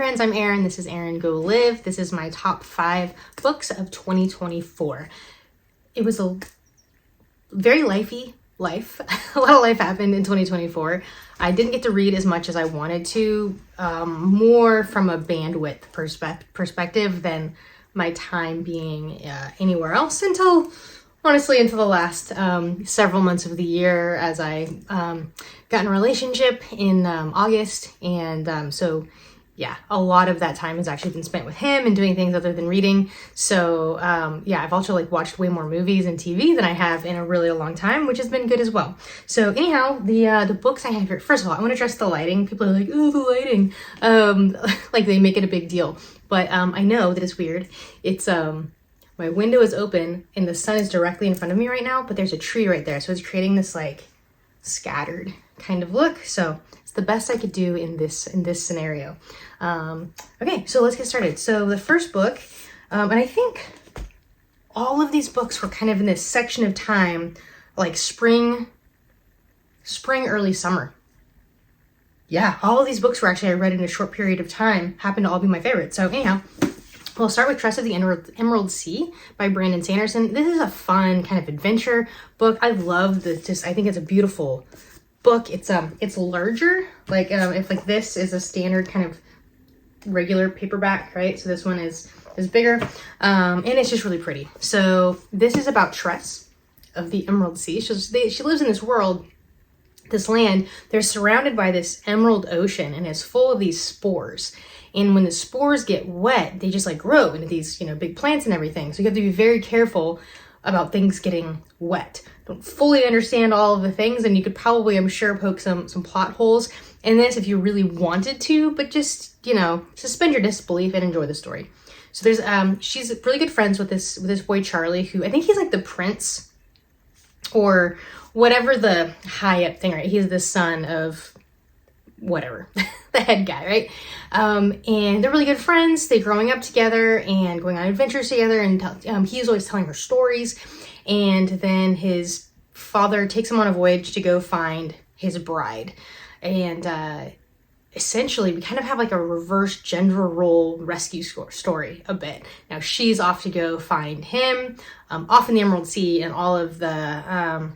friends, I'm Erin. This is Erin Go Live. This is my top 5 books of 2024. It was a very lifey life. A lot of life happened in 2024. I didn't get to read as much as I wanted to, more from a bandwidth perspective than my time being anywhere else until the last several months of the year, as I got in a relationship in August. And so yeah, a lot of that time has actually been spent with him and doing things other than reading. So yeah, I've also watched way more movies and TV than I have in a really long time, which has been good as well. So anyhow, the books I have here, first of all, I want to address the lighting. People are like, oh, the lighting. Like they make it a big deal. But I know that it's weird. It's my window is open and the sun is directly in front of me right now, but there's a tree right there. So it's creating this scattered kind of look. So it's the best I could do in this scenario. Okay, so let's get started. So the first book, and I think all of these books were kind of in this section of time, like spring, early summer. Yeah, all of these books were actually, I read in a short period of time, happened to all be my favorite. So anyhow, we'll start with Tress of the Emerald Sea by Brandon Sanderson. This is a fun kind of adventure book. I love this. I think it's a beautiful book. It's larger. If this is a standard kind of regular paperback, right? So this one is bigger, and it's just really pretty. So this is about Tress of the Emerald Sea. She lives in this world, this land. They're surrounded by this emerald ocean, and it's full of these spores. And when the spores get wet, they just grow into these, big plants and everything. So you have to be very careful about things getting wet. Don't fully understand all of the things, and you could probably, I'm sure, poke some plot holes in this if you really wanted to, but just, suspend your disbelief and enjoy the story. So there's, she's really good friends with this boy, Charlie, who I think he's like the prince or whatever the high up thing, right? He's the son of whatever, the head guy, right? And they're really good friends. They're growing up together and going on adventures together, and he's always telling her stories. And then his father takes him on a voyage to go find his bride. And essentially, we kind of have a reverse gender role rescue story a bit. Now, she's off to go find him off in the Emerald Sea, and all of the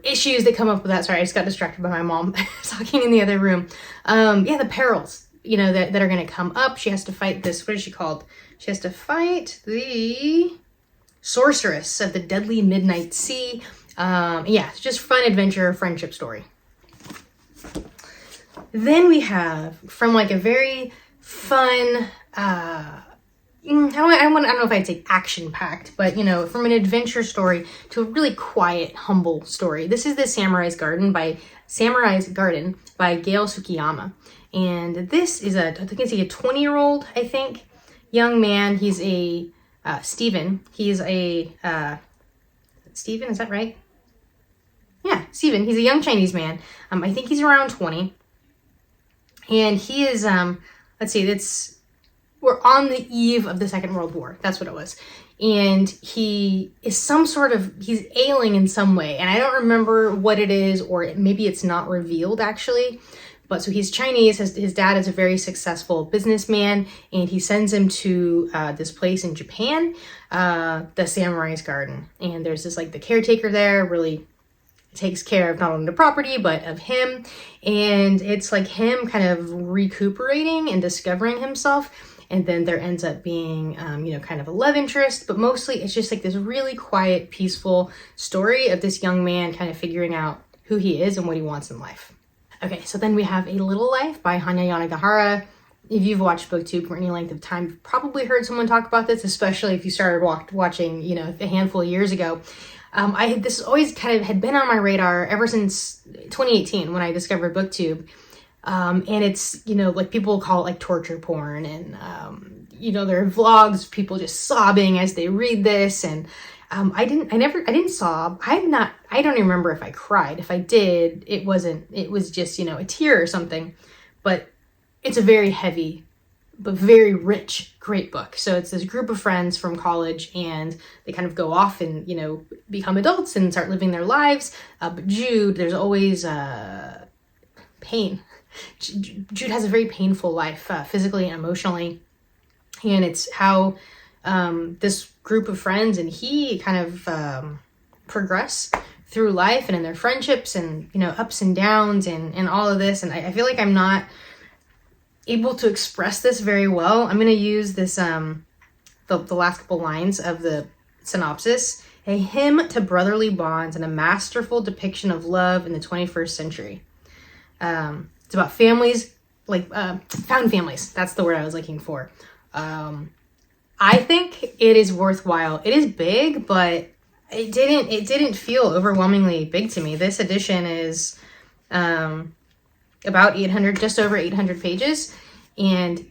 issues that come up with that. Sorry, I just got distracted by my mom talking in the other room. The perils, that are going to come up. She has to fight this, what is she called? She has to fight the sorceress of the deadly midnight sea. It's just fun adventure, friendship story. Then we have from a very fun, I don't know if I'd say action-packed, but, from an adventure story to a really quiet, humble story. This is the Samurai's Garden by Gail Tsukiyama. And this is I think it's a 20-year-old, I think, young man. He's a, Steven. He's a, Steven, is that right? Yeah, Steven. He's a young Chinese man. I think he's around 20. And he is, we're on the eve of the Second World War. That's what it was. And he is he's ailing in some way. And I don't remember what it is, or maybe it's not revealed actually. But so he's Chinese. His dad is a very successful businessman, and he sends him to this place in Japan, the Samurai's Garden. And there's this the caretaker there really takes care of not only the property, but of him. And it's him kind of recuperating and discovering himself. And then there ends up being, kind of a love interest, but mostly it's just this really quiet, peaceful story of this young man kind of figuring out who he is and what he wants in life. Okay, so then we have A Little Life by Hanya Yanagihara. If you've watched BookTube for any length of time, you've probably heard someone talk about this, especially if you started watching, a handful of years ago. This always kind of had been on my radar ever since 2018 when I discovered BookTube. And it's, people call it torture porn, and, there are vlogs, people just sobbing as they read this. And, I didn't sob. I don't even remember if I cried. If I did, it was just, a tear or something, but it's a very heavy, but very rich, great book. So it's this group of friends from college, and they kind of go off and, become adults and start living their lives. But Jude, there's always, pain. Jude has a very painful life, physically and emotionally. And it's how this group of friends and he kind of progress through life and in their friendships and, you know, ups and downs and all of this. And I feel like I'm not able to express this very well. I'm going to use this, the last couple lines of the synopsis. A hymn to brotherly bonds and a masterful depiction of love in the 21st century. It's about families, like found families. That's the word I was looking for. I think it is worthwhile. It is big, but it didn't feel overwhelmingly big to me. This edition is about 800, just over 800 pages, and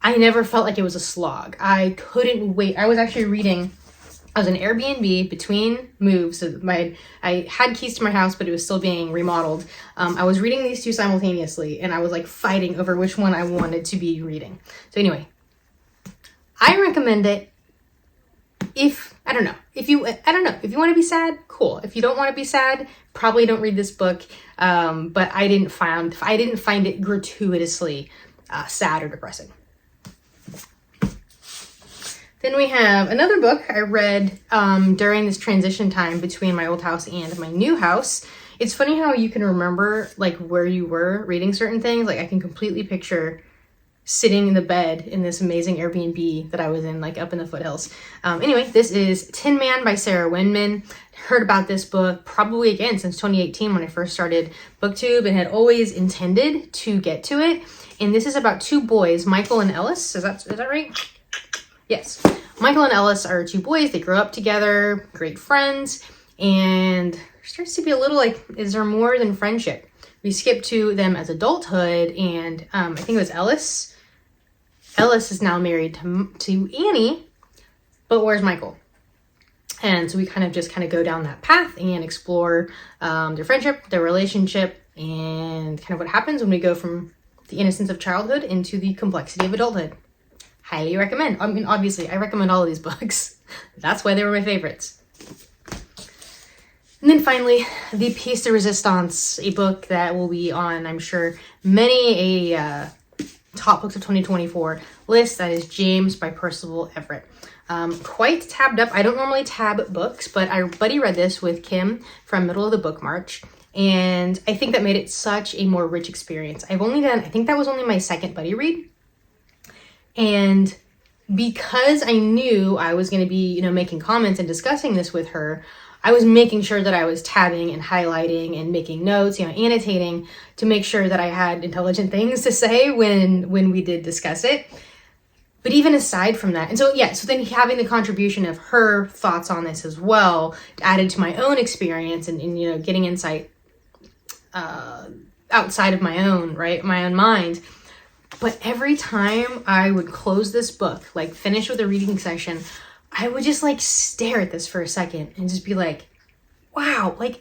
I never felt like it was a slog. I couldn't wait. I was actually reading. I was in Airbnb between moves. So I had keys to my house, but it was still being remodeled. I was reading these two simultaneously, and I was like fighting over which one I wanted to be reading. So anyway, I recommend it. If you want to be sad, cool. If you don't want to be sad, probably don't read this book. But I didn't find it gratuitously sad or depressing. Then we have another book I read during this transition time between my old house and my new house. It's funny how you can remember like where you were reading certain things. Like I can completely picture sitting in the bed in this amazing Airbnb that I was in, like up in the foothills. Anyway, this is Tin Man by Sarah Wynman. Heard about this book probably again since 2018 when I first started BookTube and had always intended to get to it. And this is about two boys, Michael and Ellis. Is that right? Yes. Michael and Ellis are two boys. They grow up together, great friends, and there starts to be a little like, is there more than friendship? We skip to them as adulthood, and I think it was Ellis. Ellis is now married to Annie, but where's Michael? And so we kind of go down that path and explore their friendship, their relationship, and kind of what happens when we go from the innocence of childhood into the complexity of adulthood. Highly recommend. I mean, obviously, I recommend all of these books. That's why they were my favorites. And then finally, The Piece de Resistance, a book that will be on, I'm sure, many a top books of 2024 list. That is James by Percival Everett. Quite tabbed up. I don't normally tab books, but our buddy read this with Kim from Middle of the Book March. And I think that made it such a more rich experience. I think that was only my second buddy read. And because I knew I was going to be, making comments and discussing this with her, I was making sure that I was tabbing and highlighting and making notes, annotating to make sure that I had intelligent things to say when we did discuss it. But even aside from that, and so then having the contribution of her thoughts on this as well, added to my own experience and getting insight outside of my own mind. But every time I would close this book, like finish with a reading session, I would just like stare at this for a second and just be like, wow, like,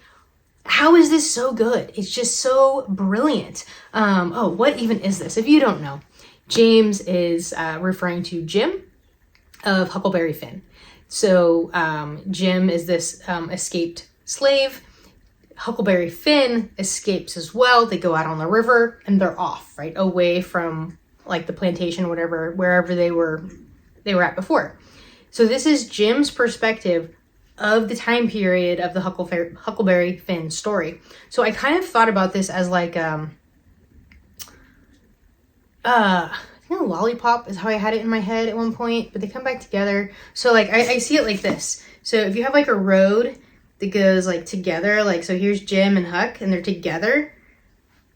how is this so good? It's just so brilliant. What even is this? If you don't know, James is referring to Jim of Huckleberry Finn. So Jim is this escaped slave. Huckleberry Finn escapes as well. They go out on the river and they're off, right? Away from like the plantation, wherever they were at before. So this is Jim's perspective of the time period of the Huckleberry Finn story. So I kind of thought about this as like, I think a lollipop is how I had it in my head at one point, but they come back together. So like, I see it like this. So if you have like a road that goes like together, like, so here's Jim and Huck and they're together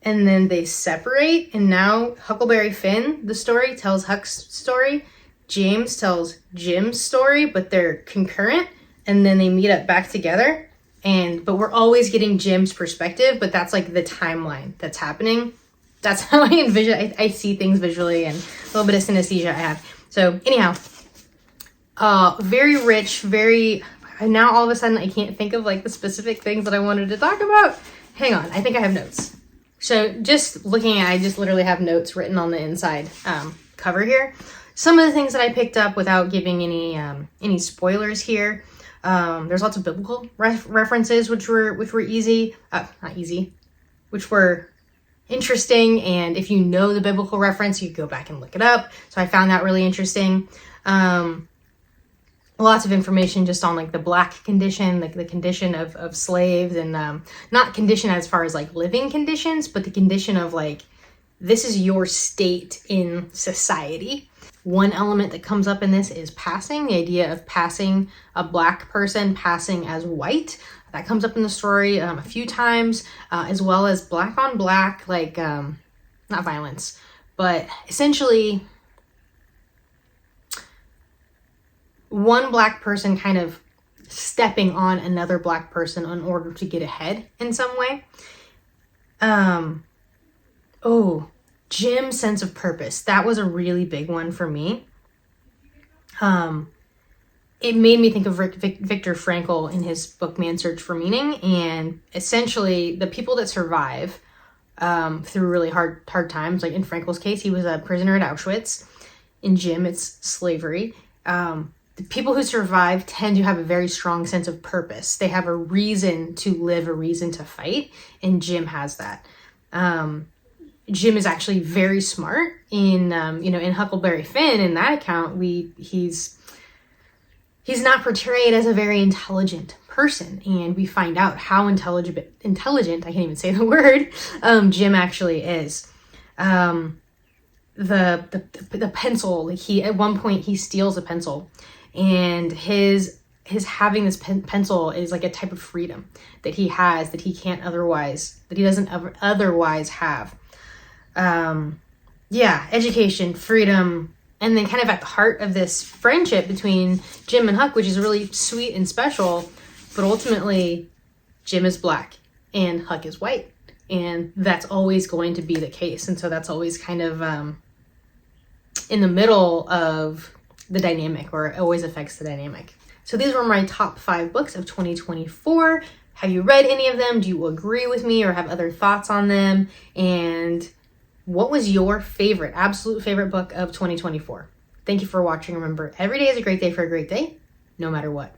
and then they separate. And now Huckleberry Finn, the story, tells Huck's story. James tells Jim's story, but they're concurrent. And then they meet up back together. But we're always getting Jim's perspective, but that's like the timeline that's happening. That's how I envision, I see things visually, and a little bit of synesthesia I have. So anyhow, very rich, now all of a sudden I can't think of like the specific things that I wanted to talk about. Hang on, I think I have notes. So just looking at, I just literally have notes written on the inside cover here. Some of the things that I picked up without giving any spoilers here. There's lots of biblical references, which were easy, not easy, which were interesting. And if you know the biblical reference, you go back and look it up. So I found that really interesting. Lots of information just on like the Black condition, like the condition of slaves, and not condition as far as like living conditions, but the condition of like, this is your state in society. One element that comes up in this is passing, the idea of passing a Black person, passing as white. That comes up in the story a few times, as well as Black on Black, like, not violence, but essentially one Black person kind of stepping on another Black person in order to get ahead in some way. Jim's sense of purpose. That was a really big one for me. It made me think of Viktor Frankl in his book, Man's Search for Meaning. And essentially the people that survive through really hard times, like in Frankl's case, he was a prisoner at Auschwitz. In Jim, it's slavery. The people who survive tend to have a very strong sense of purpose. They have a reason to live, a reason to fight, and Jim has that. Jim is actually very smart in Huckleberry Finn. In that account, he's not portrayed as a very intelligent person, and we find out how intelligent, I can't even say the word, Jim actually is. The pencil, at one point he steals a pencil, and his having this pencil is like a type of freedom that he has that he doesn't otherwise have. Education, freedom, and then kind of at the heart of this friendship between Jim and Huck, which is really sweet and special, but ultimately Jim is Black and Huck is white, and that's always going to be the case. And so that's always kind of in the middle of the dynamic, or it always affects the dynamic. So these were my top 5 books of 2024. Have you read any of them? Do you agree with me or have other thoughts on them? And what was your absolute favorite book of 2024? Thank you for watching. Remember, every day is a great day for a great day, no matter what.